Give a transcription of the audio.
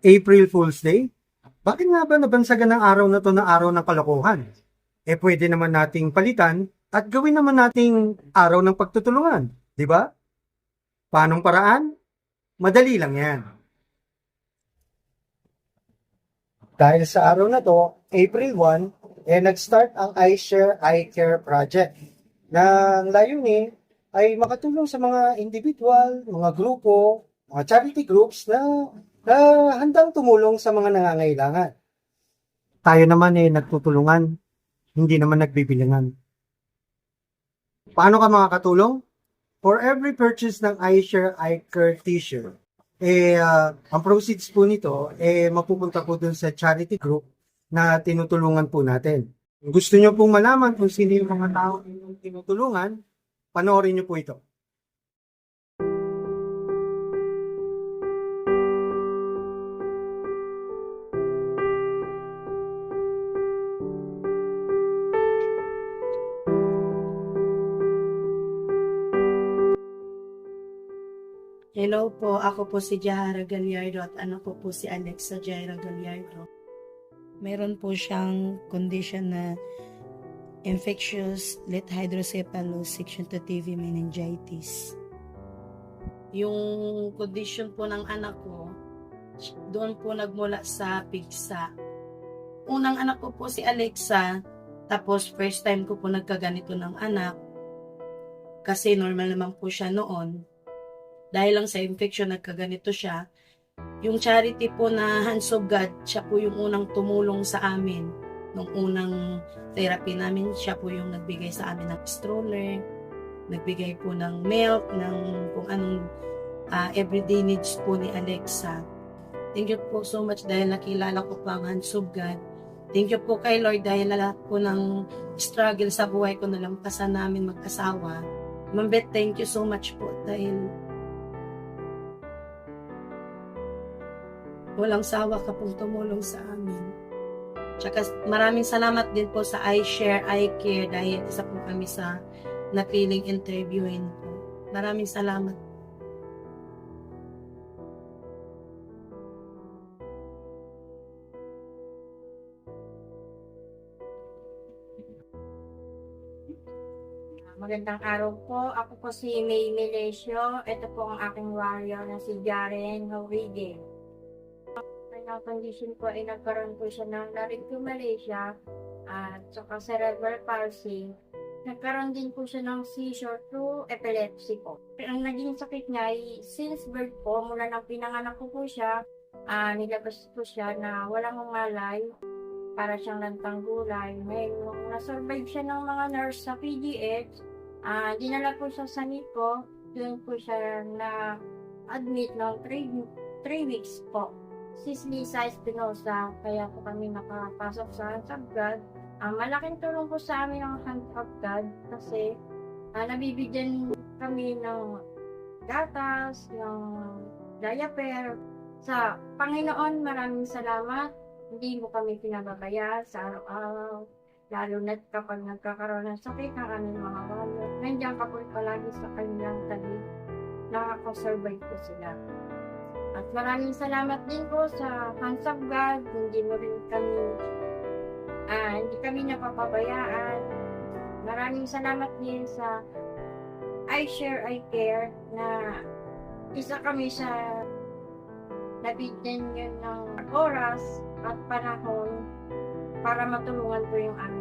April Fool's Day? Bakit nga ba nabansagan ng araw na to na araw ng kalokohan? Pwede naman nating palitan at gawin naman nating araw ng pagtutulungan, di ba? Paanong paraan? Madali lang yan. Dahil sa araw na to, April 1, nag-start ang iShare iCare project na ang layunin ay makatulong sa mga individual, mga grupo, mga charity groups na handang tumulong sa mga nangangailangan. Tayo naman nagtutulungan, hindi naman nagbibilangan. Paano ka makakatulong? For every purchase ng iShare iCare t-shirt, ang proceeds po nito, mapupunta po dun sa charity group na tinutulungan po natin. Kung gusto nyo pong malaman kung sino yung mga tao yung tinutulungan, panoorin nyo po ito. Hello po, ako po si Jahara Gallardo at ano po si Alexa Jaira Gallardo. Meron po siyang condition na infectious late hydrocephalus section 2 TV meningitis. Yung condition po ng anak ko, doon po nagmula sa pigsa. Unang anak ko po si Alexa, tapos first time ko po nagkaganito ng anak, kasi normal naman po siya noon. Dahil lang sa infection, nagkaganito siya. Yung charity po na Hands of God, siya po yung unang tumulong sa amin. Nung unang therapy namin, siya po yung nagbigay sa amin ng stroller, nagbigay po ng milk, ng kung anong everyday needs po ni Alexa. Thank you po so much dahil nakilala ko po ang Hands of God. Thank you po kay Lord dahil lahat po ng struggle sa buhay ko nalampasan namin mag-asawa. Ma'am Beth, thank you so much po dahil walang sawa ka pong tumulong sa amin. Tsaka maraming salamat din po sa iShare iCare dahil isa po kami sa napiling interviewin po. Maraming salamat. Magandang araw po. Ako po si May Melesio. Ito po ang aking warrior na si Jaren Hawige. Ang condition po ay nagkaroon po siya ng laring to Malaysia at saka cerebral palsy. Nagkaroon din po siya ng seizure to epilepsy po. Ang naging sakit niya ay since birth po, mula nang pinanganak ko po siya, nilabas po siya na walang umalay, para siyang lantang gulay. Nung nasurvive siya ng mga nurse sa PGH, dinala po siya sa NICO, doon po siya na-admit ng 3 weeks po. Sis Lisa Espinosa, kaya po kami nakapasok sa Hands of God. Malaking tulong po sa amin ang Hands of God kasi nabibigyan kami ng gatas, ng diaper. Sa Panginoon, maraming salamat. Hindi mo kami pinababayaan sa araw-araw. Lalo na kapag nagkakaroon ng sakit ng aming mga walo. Nandiyan ka po palagi sa kanilang tabi. Nakakasurvive po sila. At maraming salamat din po sa Hands of God. Hindi kami napapabayaan. Maraming salamat din sa iShare iCare na isa kami sa nabigyan nyo ng oras at panahon para matulungan po yung aming